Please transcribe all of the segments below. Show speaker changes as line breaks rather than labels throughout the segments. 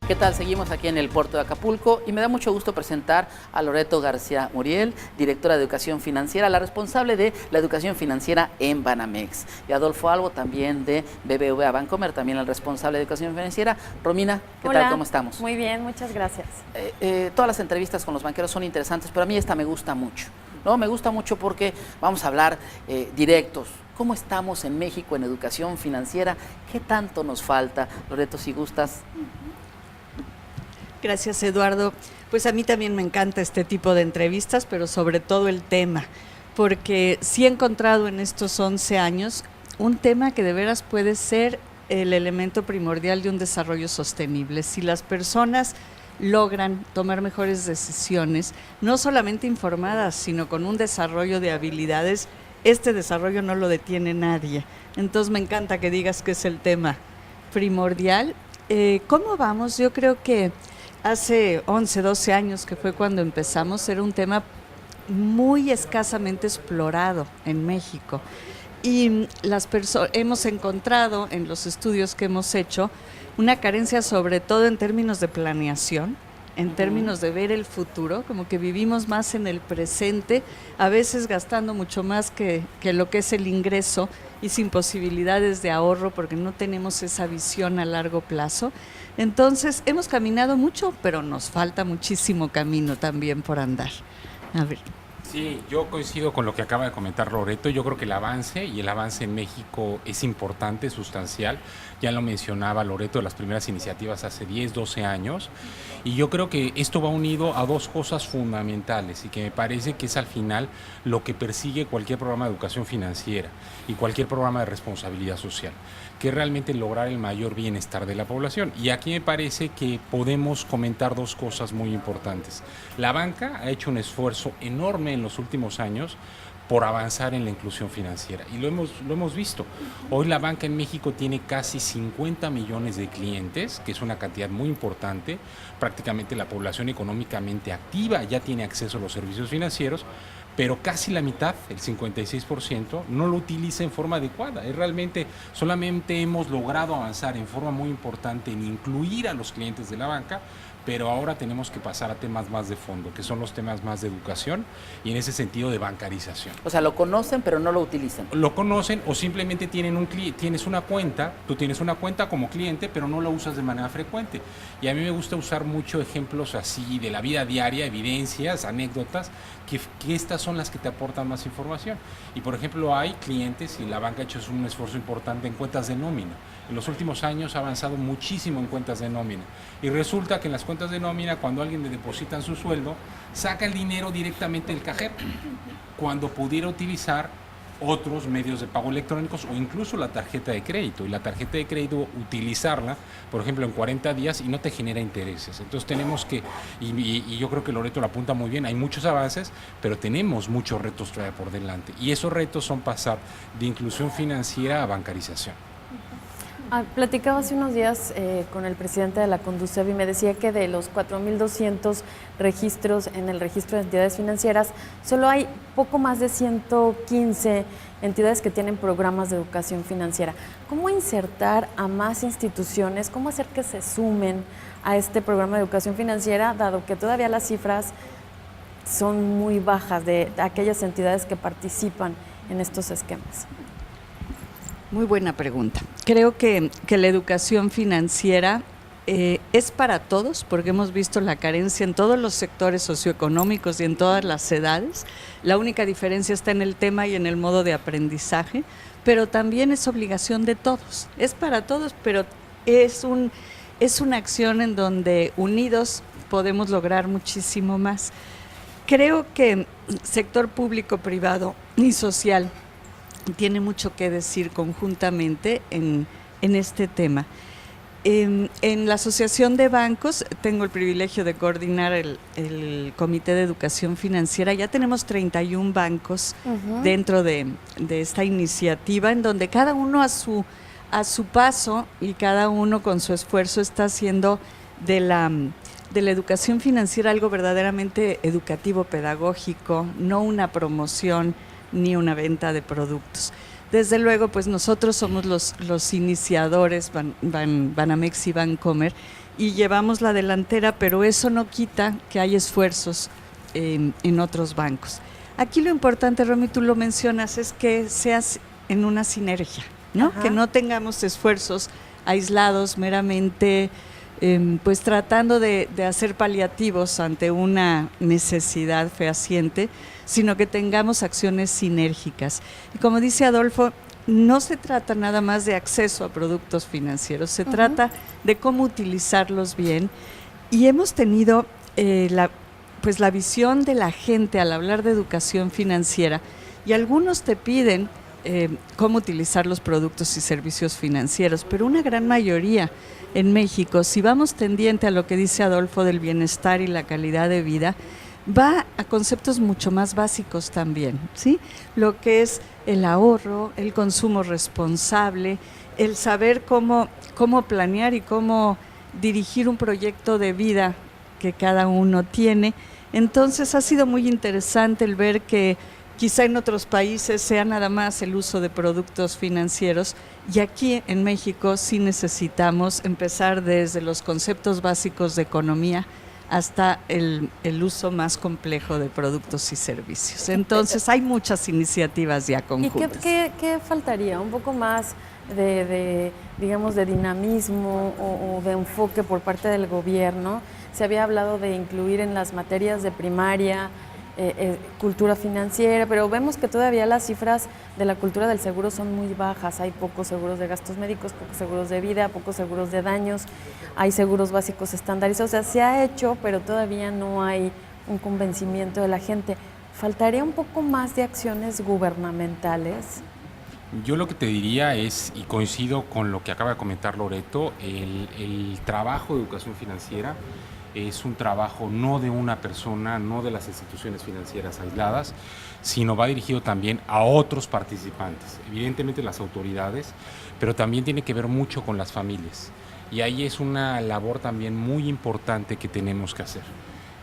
¿Qué tal? Seguimos aquí en el puerto de Acapulco y me da mucho gusto presentar a Loreto García Muriel, directora de Educación Financiera, la responsable de la educación financiera en Banamex. Y Adolfo Albo, también de BBVA Bancomer, también el responsable de Educación Financiera. Romina, ¿qué tal? ¿Cómo estamos?
Muy bien, muchas gracias.
Todas las entrevistas con los banqueros son interesantes, pero a mí esta me gusta mucho, ¿no? Me gusta mucho porque vamos a hablar directos. ¿Cómo estamos en México en educación financiera? ¿Qué tanto nos falta? Loreto, si gustas.
Gracias, Eduardo. Pues a mí también me encanta este tipo de entrevistas, pero sobre todo el tema, porque sí he encontrado en estos 11 años un tema que de veras puede ser el elemento primordial de un desarrollo sostenible. Si las personas logran tomar mejores decisiones, no solamente informadas, sino con un desarrollo de habilidades, este desarrollo no lo detiene nadie. Entonces me encanta que digas que es el tema primordial. ¿Cómo vamos? Yo creo que hace 11, 12 años, que fue cuando empezamos, era un tema muy escasamente explorado en México. Y hemos encontrado en los estudios que hemos hecho una carencia sobre todo en términos de planeación, en términos de ver el futuro, como que vivimos más en el presente, a veces gastando mucho más que lo que es el ingreso y sin posibilidades de ahorro porque no tenemos esa visión a largo plazo. Entonces, hemos caminado mucho, pero nos falta muchísimo camino también por andar. A ver.
Sí, yo coincido con lo que acaba de comentar Loreto. Yo creo que el avance en México es importante, sustancial. Ya lo mencionaba Loreto, las primeras iniciativas hace 10, 12 años. Y yo creo que esto va unido a dos cosas fundamentales y que me parece que es al final lo que persigue cualquier programa de educación financiera y cualquier programa de responsabilidad social, que es realmente lograr el mayor bienestar de la población. Y aquí me parece que podemos comentar dos cosas muy importantes. La banca ha hecho un esfuerzo enorme en los últimos años por avanzar en la inclusión financiera. Y lo hemos visto. Hoy la banca en México tiene casi 50 millones de clientes, que es una cantidad muy importante. Prácticamente la población económicamente activa ya tiene acceso a los servicios financieros, pero casi la mitad, el 56%, no lo utiliza en forma adecuada. Es realmente, solamente hemos logrado avanzar en forma muy importante en incluir a los clientes de la banca, pero ahora tenemos que pasar a temas más de fondo, que son los temas más de educación y en ese sentido de bancarización.
O sea, lo conocen, pero no lo utilizan.
Lo conocen o simplemente tienes una cuenta, tú tienes una cuenta como cliente, pero no la usas de manera frecuente. Y a mí me gusta usar mucho ejemplos así de la vida diaria, evidencias, anécdotas, que estas son las que te aportan más información. Y por ejemplo, hay clientes, y la banca ha hecho un esfuerzo importante en cuentas de nómina. En los últimos años ha avanzado muchísimo en cuentas de nómina. Y resulta que en las cuentas de nómina, cuando a alguien le depositan su sueldo, saca el dinero directamente del cajero, cuando pudiera utilizar otros medios de pago electrónicos o incluso la tarjeta de crédito. Y la tarjeta de crédito, utilizarla, por ejemplo, en 40 días y no te genera intereses. Entonces tenemos que, y yo creo que Loreto lo apunta muy bien, hay muchos avances, pero tenemos muchos retos todavía por delante. Y esos retos son pasar de inclusión financiera a bancarización.
Platicaba hace unos días con el presidente de la Conducef y me decía que de los 4.200 registros en el registro de entidades financieras, solo hay poco más de 115 entidades que tienen programas de educación financiera. ¿Cómo insertar a más instituciones? ¿Cómo hacer que se sumen a este programa de educación financiera, dado que todavía las cifras son muy bajas de aquellas entidades que participan en estos esquemas?
Muy buena pregunta. Creo que la educación financiera es para todos, porque hemos visto la carencia en todos los sectores socioeconómicos y en todas las edades. La única diferencia está en el tema y en el modo de aprendizaje, pero también es obligación de todos. Es para todos, pero es una acción en donde unidos podemos lograr muchísimo más. Creo que sector público, privado y social tiene mucho que decir conjuntamente en este tema. En la Asociación de Bancos tengo el privilegio de coordinar el Comité de Educación Financiera. Ya tenemos 31 bancos dentro de esta iniciativa, en donde cada uno a su paso y cada uno con su esfuerzo está haciendo de la educación financiera algo verdaderamente educativo, pedagógico, no una promoción ni una venta de productos. Desde luego, pues nosotros somos los iniciadores, Banamex y Bancomer, y llevamos la delantera, pero eso no quita que hay esfuerzos en otros bancos. Aquí lo importante, Romy, tú lo mencionas, es que seas en una sinergia, ¿no?
Ajá.
Que no tengamos esfuerzos aislados, meramente pues tratando de hacer paliativos ante una necesidad fehaciente, sino que tengamos acciones sinérgicas. Y como dice Adolfo, no se trata nada más de acceso a productos financieros, se trata de cómo utilizarlos bien. Y hemos tenido la visión de la gente al hablar de educación financiera, y algunos te piden cómo utilizar los productos y servicios financieros, pero una gran mayoría en México, si vamos tendiente a lo que dice Adolfo del bienestar y la calidad de vida, va a conceptos mucho más básicos también, ¿sí? Lo que es el ahorro, el consumo responsable, el saber cómo planear y cómo dirigir un proyecto de vida que cada uno tiene. Entonces ha sido muy interesante el ver que quizá en otros países sea nada más el uso de productos financieros, y aquí en México sí necesitamos empezar desde los conceptos básicos de economía hasta el uso más complejo de productos y servicios. Entonces hay muchas iniciativas ya conjuntas.
¿Y qué faltaría? ¿Un poco más digamos, de dinamismo o de enfoque por parte del gobierno? Se había hablado de incluir en las materias de primaria cultura financiera, pero vemos que todavía las cifras de la cultura del seguro son muy bajas. Hay pocos seguros de gastos médicos, pocos seguros de vida, pocos seguros de daños, hay seguros básicos estandarizados. O sea, se ha hecho, pero todavía no hay un convencimiento de la gente. ¿Faltaría un poco más de acciones gubernamentales?
Yo lo que te diría es, y coincido con lo que acaba de comentar Loreto, el trabajo de educación financiera es un trabajo no de una persona, no de las instituciones financieras aisladas, sino va dirigido también a otros participantes, evidentemente las autoridades, pero también tiene que ver mucho con las familias. Y ahí es una labor también muy importante que tenemos que hacer.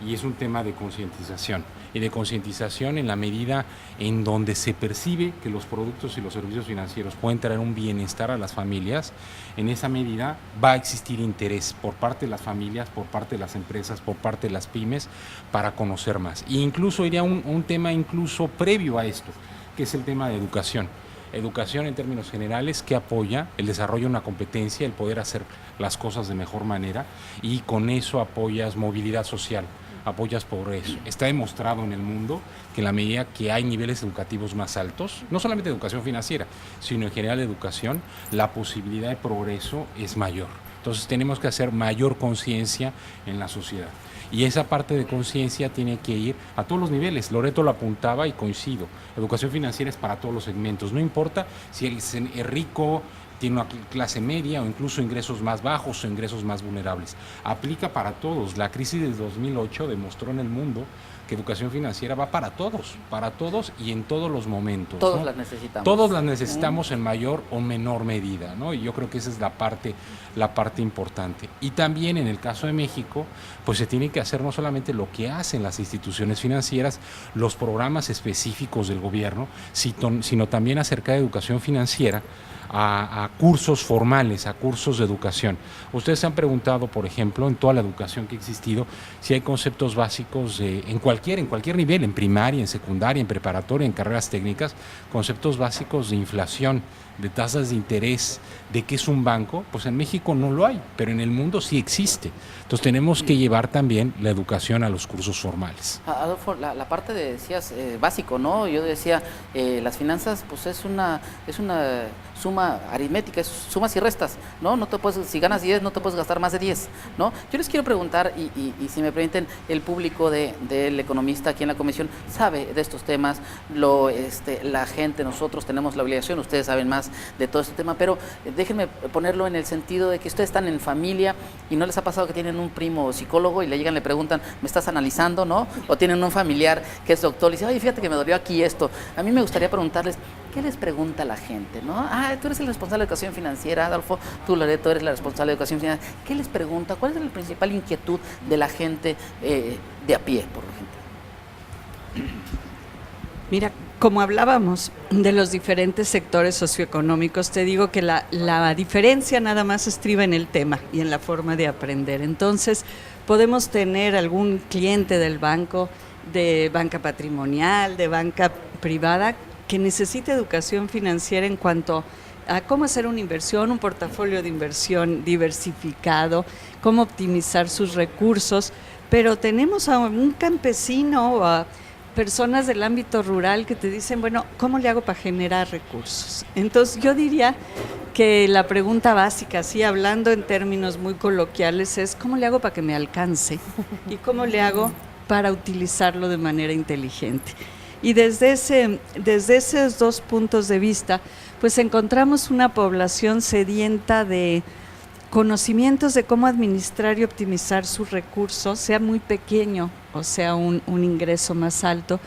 Y es un tema de concientización, y de concientización en la medida en donde se percibe que los productos y los servicios financieros pueden traer un bienestar a las familias. En esa medida va a existir interés por parte de las familias, por parte de las empresas, por parte de las pymes, para conocer más. E incluso iría un tema incluso previo a esto, que es el tema de educación. Educación en términos generales que apoya el desarrollo de una competencia, el poder hacer las cosas de mejor manera, y con eso apoyas movilidad social, apoyas progreso. Está demostrado en el mundo que en la medida que hay niveles educativos más altos, no solamente educación financiera, sino en general educación, la posibilidad de progreso es mayor. Entonces tenemos que hacer mayor conciencia en la sociedad. Y esa parte de conciencia tiene que ir a todos los niveles. Loreto lo apuntaba y coincido. Educación financiera es para todos los segmentos. No importa si es rico, tiene una clase media o incluso ingresos más bajos o ingresos más vulnerables. Aplica para todos. La crisis del 2008 demostró en el mundo que educación financiera va para todos y en todos los momentos.
Todos,
¿no?
las necesitamos.
Todos las necesitamos en mayor o menor medida, ¿no? Y yo creo que esa es la parte importante. Y también en el caso de México, pues se tiene que hacer no solamente lo que hacen las instituciones financieras, los programas específicos del gobierno, sino también acercar de educación financiera a cursos formales, a cursos de educación. Ustedes se han preguntado, por ejemplo, en toda la educación que ha existido, si hay conceptos básicos en cualquier nivel, en primaria, en secundaria, en preparatoria, en carreras técnicas, conceptos básicos de inflación, de tasas de interés, de qué es un banco. Pues en México no lo hay, pero en el mundo sí existe. Entonces tenemos que llevar también la educación a los cursos formales.
Adolfo, la parte de, decías, básico, ¿no? Yo decía, las finanzas, pues es una suma aritmética, es sumas y restas, ¿no? No te puedes, si ganas 10, no te puedes gastar más de 10, ¿no? Yo les quiero preguntar, y si me permiten, el público del economista aquí en la comisión sabe de estos temas, la gente, nosotros tenemos la obligación, ustedes saben más de todo este tema, pero déjenme ponerlo en el sentido de que ustedes están en familia y no les ha pasado que tienen un primo psicólogo y le llegan, le preguntan, ¿me estás analizando, no? O tienen un familiar que es doctor y dice, oye, fíjate que me dolió aquí esto. A mí me gustaría preguntarles, ¿qué les pregunta la gente, no? Tú eres el responsable de educación financiera, Adolfo, tú, Loreto, eres la responsable de educación financiera. ¿Qué les pregunta? ¿Cuál es la principal inquietud de la gente de a pie, por ejemplo?
Mira, como hablábamos de los diferentes sectores socioeconómicos, te digo que la diferencia nada más estriba en el tema y en la forma de aprender. Entonces, podemos tener algún cliente del banco, de banca patrimonial, de banca privada, que necesite educación financiera en cuanto a cómo hacer una inversión, un portafolio de inversión diversificado, cómo optimizar sus recursos, pero tenemos a un campesino o a personas del ámbito rural que te dicen, bueno, ¿cómo le hago para generar recursos? Entonces yo diría que la pregunta básica, así hablando en términos muy coloquiales, es ¿cómo le hago para que me alcance? ¿Y cómo le hago para utilizarlo de manera inteligente? Y desde esos dos puntos de vista, pues encontramos una población sedienta de conocimientos de cómo administrar y optimizar sus recursos, sea muy pequeño o sea un ingreso más alto,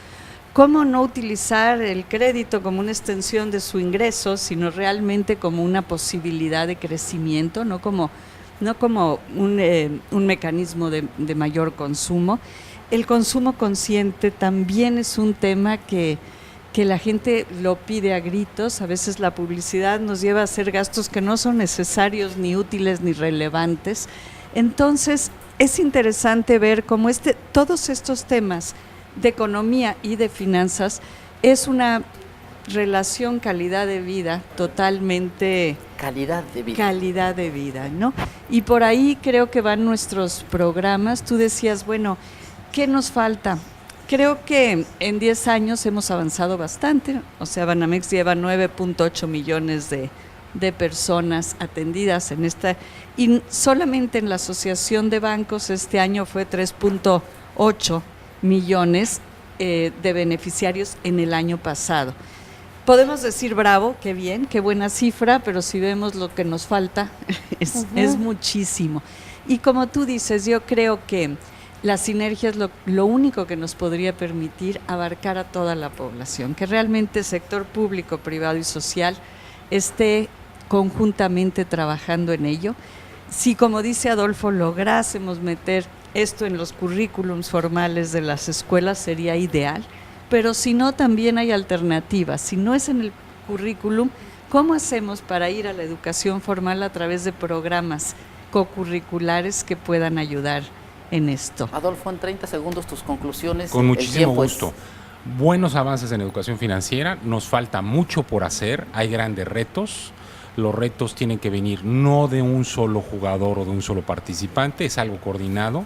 cómo no utilizar el crédito como una extensión de su ingreso, sino realmente como una posibilidad de crecimiento, no como un mecanismo de mayor consumo. El consumo consciente también es un tema que la gente lo pide a gritos. A veces la publicidad nos lleva a hacer gastos que no son necesarios, ni útiles, ni relevantes. Entonces, es interesante ver cómo todos estos temas de economía y de finanzas es una relación calidad de vida totalmente...
Calidad de vida.
Calidad de vida, ¿no? Y por ahí creo que van nuestros programas. Tú decías, bueno, ¿qué nos falta? Creo que en 10 años hemos avanzado bastante, o sea, Banamex lleva 9.8 millones de personas atendidas en y solamente en la Asociación de Bancos este año fue 3.8 millones de beneficiarios en el año pasado. Podemos decir bravo, qué bien, qué buena cifra, pero si vemos lo que nos falta es muchísimo. Y como tú dices, yo creo que la sinergia es lo único que nos podría permitir abarcar a toda la población, que realmente el sector público, privado y social esté conjuntamente trabajando en ello. Si, como dice Adolfo, lográsemos meter esto en los currículums formales de las escuelas sería ideal, pero si no, también hay alternativas. Si no es en el currículum, ¿cómo hacemos para ir a la educación formal a través de programas cocurriculares que puedan ayudar en esto?
Adolfo, en 30 segundos tus conclusiones.
Con muchísimo gusto. Buenos avances en educación financiera, nos falta mucho por hacer, hay grandes retos. Los retos tienen que venir no de un solo jugador o de un solo participante, es algo coordinado.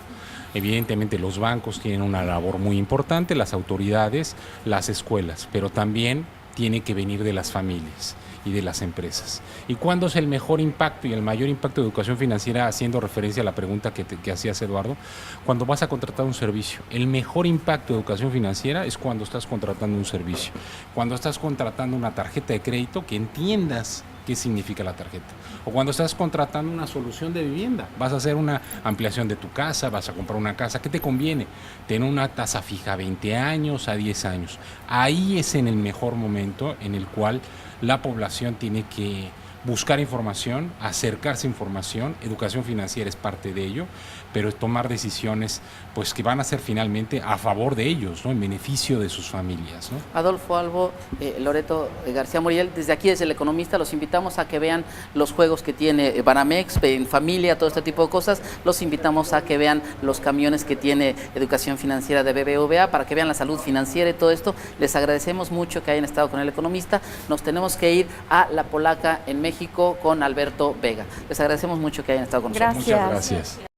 Evidentemente los bancos tienen una labor muy importante, las autoridades, las escuelas, pero también tiene que venir de las familias y de las empresas. ¿Y cuándo es el mejor impacto y el mayor impacto de educación financiera, haciendo referencia a la pregunta que hacías, Eduardo? Cuando vas a contratar un servicio. El mejor impacto de educación financiera es cuando estás contratando un servicio, cuando estás contratando una tarjeta de crédito, que entiendas qué significa la tarjeta, o cuando estás contratando una solución de vivienda, vas a hacer una ampliación de tu casa, vas a comprar una casa, ¿qué te conviene? Tener una tasa fija a 20 años, a 10 años. Ahí es en el mejor momento en el cual la población tiene que buscar información, acercarse a información. Educación financiera es parte de ello, pero tomar decisiones pues que van a ser finalmente a favor de ellos, ¿no? En beneficio de sus familias, ¿no?
Adolfo Albo, Loreto García Muriel, desde aquí, desde El Economista, los invitamos a que vean los juegos que tiene Banamex, en familia, todo este tipo de cosas. Los invitamos a que vean los camiones que tiene Educación Financiera de BBVA, para que vean la salud financiera y todo esto. Les agradecemos mucho que hayan estado con El Economista. Nos tenemos que ir a La Polaca en México con Alberto Vega. Les agradecemos mucho que hayan estado con nosotros.
Gracias.
Muchas gracias.